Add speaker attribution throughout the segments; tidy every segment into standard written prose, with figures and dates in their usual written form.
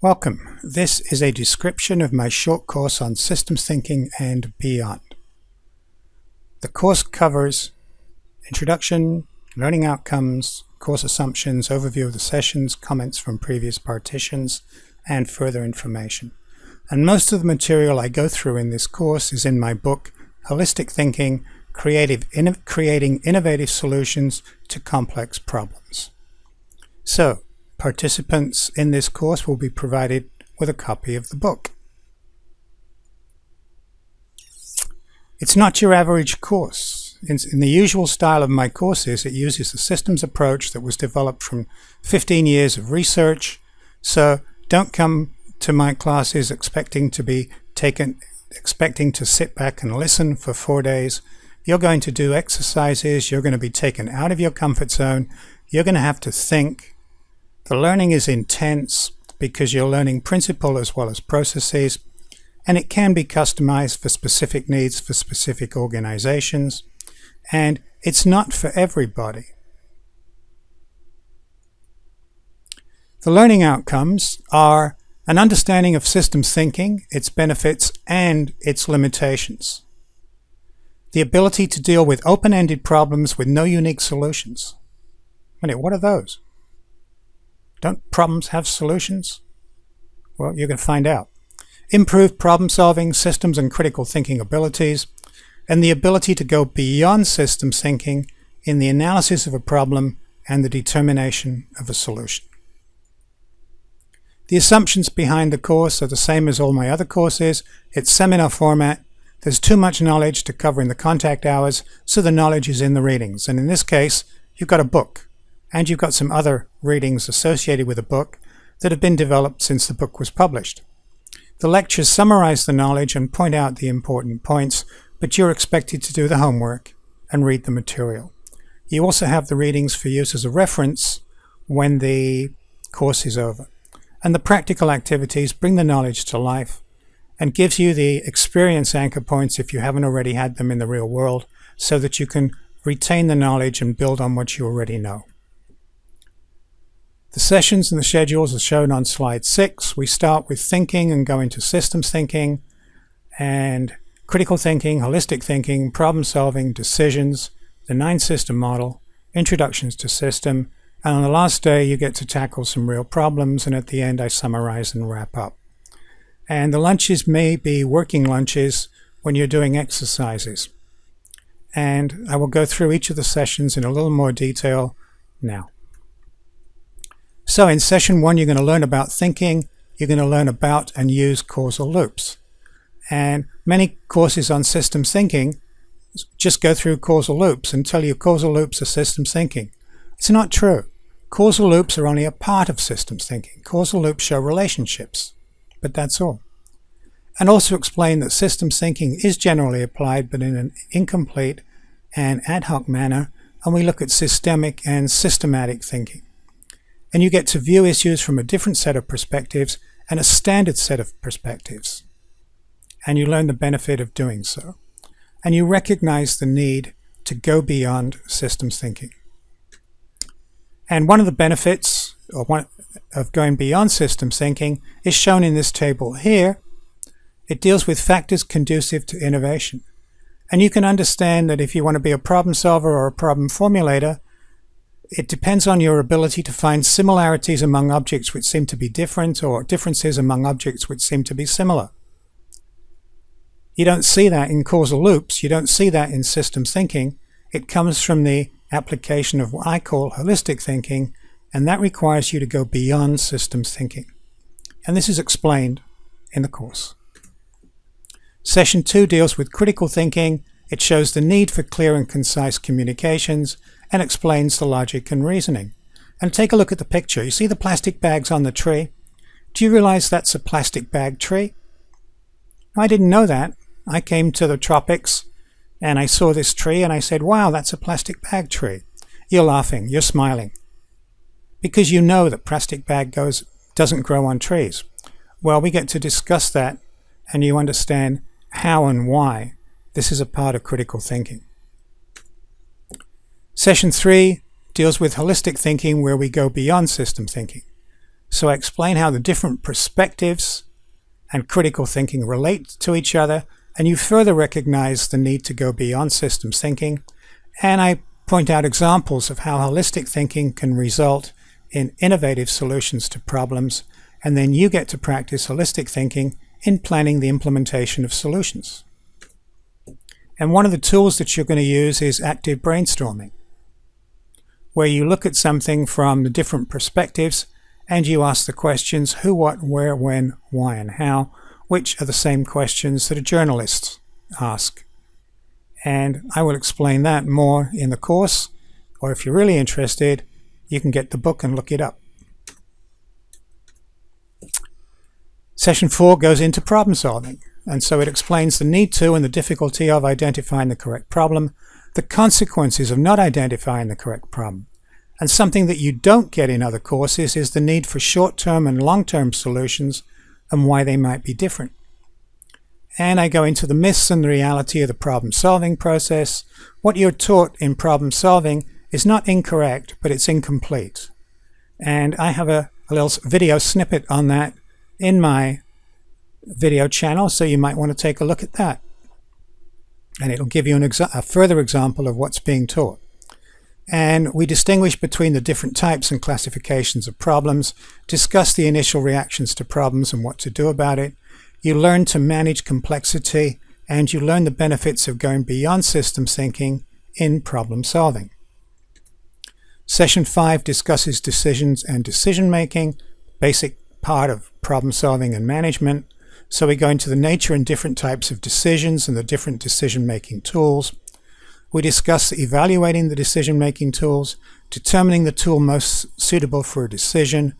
Speaker 1: Welcome. This is a description of my short course on systems thinking and beyond. The course covers introduction, learning outcomes, course assumptions, overview of the sessions, comments from previous partitions, and further information. And most of the material I go through in this course is in my book, Holistic Thinking, Creating Innovative Solutions to Complex Problems. So, participants in this course will be provided with a copy of the book. It's not your average course. In the usual style of my courses, it uses a systems approach that was developed from 15 years of research. So don't come to my classes expecting to sit back and listen for 4 days. You're going to do exercises. You're going to be taken out of your comfort zone. You're going to have to think. The learning is intense because you're learning principle as well as processes, and it can be customized for specific needs for specific organizations, and it's not for everybody. The learning outcomes are an understanding of systems thinking, its benefits, and its limitations. The ability to deal with open-ended problems with no unique solutions. What are those? Don't problems have solutions? Well, you can find out. Improved problem-solving, systems and critical thinking abilities, and the ability to go beyond systems thinking in the analysis of a problem and the determination of a solution. The assumptions behind the course are the same as all my other courses. It's seminar format. There's too much knowledge to cover in the contact hours, so the knowledge is in the readings. And in this case, you've got a book. And you've got some other readings associated with the book that have been developed since the book was published. The lectures summarize the knowledge and point out the important points, but you're expected to do the homework and read the material. You also have the readings for use as a reference when the course is over. And the practical activities bring the knowledge to life and gives you the experience anchor points if you haven't already had them in the real world, so that you can retain the knowledge and build on what you already know. The sessions and the schedules are shown on slide 6. We start with thinking and go into systems thinking and critical thinking, holistic thinking, problem solving, decisions, the 9-system model, introductions to system, and on the last day you get to tackle some real problems, and at the end I summarize and wrap up. And the lunches may be working lunches when you're doing exercises. And I will go through each of the sessions in a little more detail now. So in session 1, you're going to learn about thinking. You're going to learn about and use causal loops. And many courses on systems thinking just go through causal loops and tell you causal loops are systems thinking. It's not true. Causal loops are only a part of systems thinking. Causal loops show relationships, but that's all. And also explain that systems thinking is generally applied, but in an incomplete and ad hoc manner, and we look at systemic and systematic thinking. And you get to view issues from a different set of perspectives and a standard set of perspectives. And you learn the benefit of doing so. And you recognize the need to go beyond systems thinking. And one of the benefits of going beyond systems thinking is shown in this table here. It deals with factors conducive to innovation. And you can understand that if you want to be a problem solver or a problem formulator, it depends on your ability to find similarities among objects which seem to be different, or differences among objects which seem to be similar. You don't see that in causal loops. You don't see that in systems thinking. It comes from the application of what I call holistic thinking, and that requires you to go beyond systems thinking. And this is explained in the course. Session 2 deals with critical thinking. It shows the need for clear and concise communications and explains the logic and reasoning. And take a look at the picture. You see the plastic bags on the tree? Do you realize that's a plastic bag tree? I didn't know that. I came to the tropics and I saw this tree and I said, wow, that's a plastic bag tree. You're laughing, you're smiling, because you know that plastic bag doesn't grow on trees. Well, we get to discuss that, and you understand how and why this is a part of critical thinking. Session 3 deals with holistic thinking, where we go beyond system thinking. So I explain how the different perspectives and critical thinking relate to each other, and you further recognize the need to go beyond systems thinking. And I point out examples of how holistic thinking can result in innovative solutions to problems, and then you get to practice holistic thinking in planning the implementation of solutions. And one of the tools that you're going to use is active brainstorming, where you look at something from the different perspectives and you ask the questions who, what, where, when, why, and how, which are the same questions that a journalist asks. And I will explain that more in the course, or if you're really interested, you can get the book and look it up. Session 4 goes into problem solving, and so it explains the need to and the difficulty of identifying the correct problem, the consequences of not identifying the correct problem. And something that you don't get in other courses is the need for short-term and long-term solutions and why they might be different. And I go into the myths and the reality of the problem-solving process. What you're taught in problem-solving is not incorrect, but it's incomplete. And I have a little video snippet on that in my video channel, so you might want to take a look at that. And it'll give you a further example of what's being taught. And we distinguish between the different types and classifications of problems, discuss the initial reactions to problems and what to do about it. You learn to manage complexity, and you learn the benefits of going beyond systems thinking in problem solving. Session 5 discusses decisions and decision making, basic part of problem solving and management. So we go into the nature and different types of decisions and the different decision making tools. We discuss evaluating the decision-making tools, determining the tool most suitable for a decision.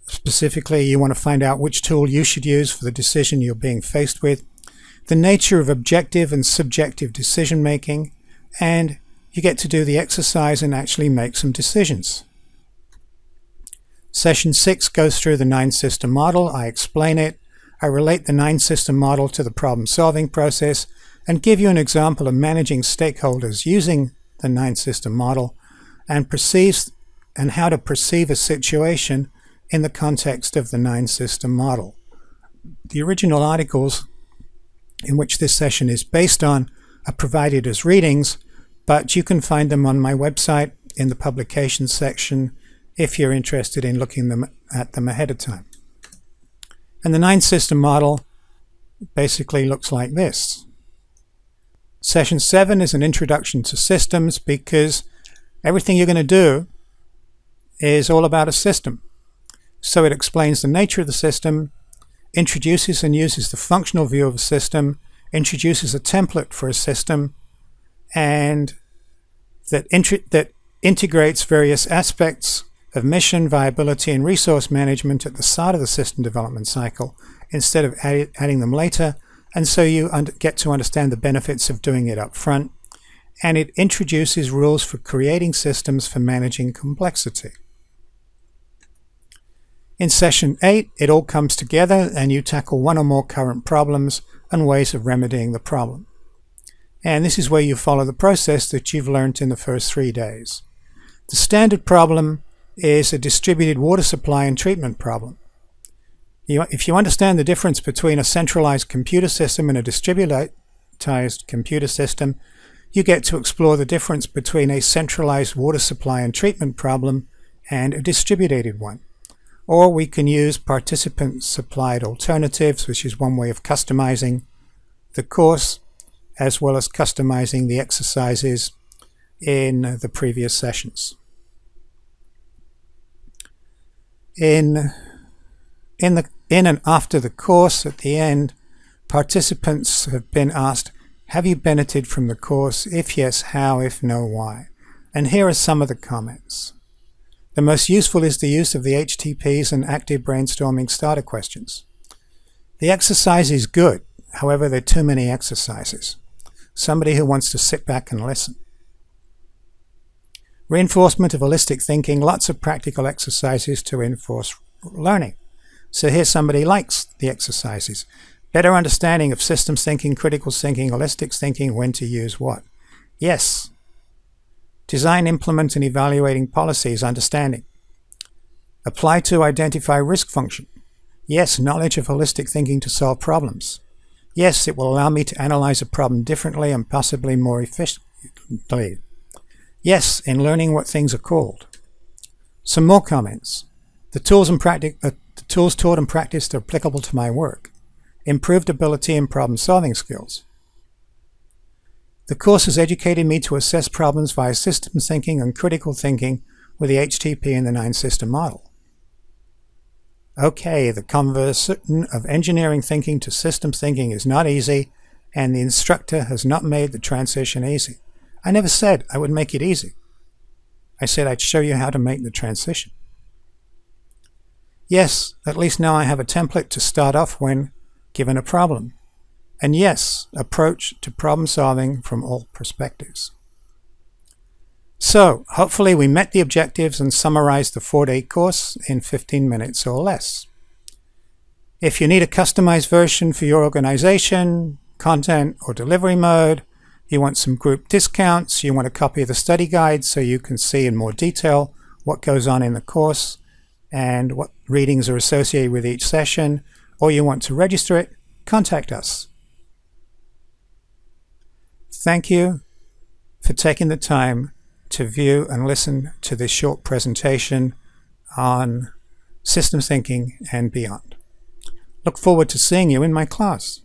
Speaker 1: Specifically, you want to find out which tool you should use for the decision you're being faced with, the nature of objective and subjective decision-making, and you get to do the exercise and actually make some decisions. Session 6 goes through the 9-system model. I explain it. I relate the 9-system model to the problem-solving process and give you an example of managing stakeholders using the 9-system model and how to perceive a situation in the context of the 9-system model. The original articles in which this session is based on are provided as readings, but you can find them on my website in the publications section if you're interested in looking at them ahead of time. And the 9-system model basically looks like this. Session 7 is an introduction to systems, because everything you're going to do is all about a system. So it explains the nature of the system, introduces and uses the functional view of a system, introduces a template for a system, and that integrates various aspects of mission, viability, and resource management at the start of the system development cycle instead of adding them later. And so you get to understand the benefits of doing it up front. And it introduces rules for creating systems for managing complexity. In session 8, it all comes together and you tackle one or more current problems and ways of remedying the problem. And this is where you follow the process that you've learned in the first 3 days. The standard problem is a distributed water supply and treatment problem. If you understand the difference between a centralized computer system and a distributed computer system, you get to explore the difference between a centralized water supply and treatment problem and a distributed one. Or we can use participant-supplied alternatives, which is one way of customizing the course, as well as customizing the exercises in the previous sessions. In and after the course, at the end, participants have been asked, have you benefited from the course? If yes, how? If no, why? And here are some of the comments. The most useful is the use of the HTPs and active brainstorming starter questions. The exercise is good, however, there are too many exercises. Somebody who wants to sit back and listen. Reinforcement of holistic thinking, lots of practical exercises to enforce learning. So here somebody likes the exercises. Better understanding of systems thinking, critical thinking, holistic thinking, when to use what. Yes. Design, implement, and evaluating policies, understanding. Apply to identify risk function. Yes, knowledge of holistic thinking to solve problems. Yes, it will allow me to analyze a problem differently and possibly more efficiently. Yes, in learning what things are called. Some more comments. The tools taught and practiced are applicable to my work. Improved ability in problem-solving skills. The course has educated me to assess problems via systems thinking and critical thinking with the HTP and the 9-system model. Okay, the conversion of engineering thinking to systems thinking is not easy, and the instructor has not made the transition easy. I never said I would make it easy. I said I'd show you how to make the transition. Yes, at least now I have a template to start off when given a problem. And yes, approach to problem solving from all perspectives. So, hopefully we met the objectives and summarized the 4-day course in 15 minutes or less. If you need a customized version for your organization, content, or delivery mode, you want some group discounts, you want a copy of the study guide so you can see in more detail what goes on in the course and what readings are associated with each session, or you want to register it, contact us. Thank you for taking the time to view and listen to this short presentation on systems thinking and beyond. Look forward to seeing you in my class.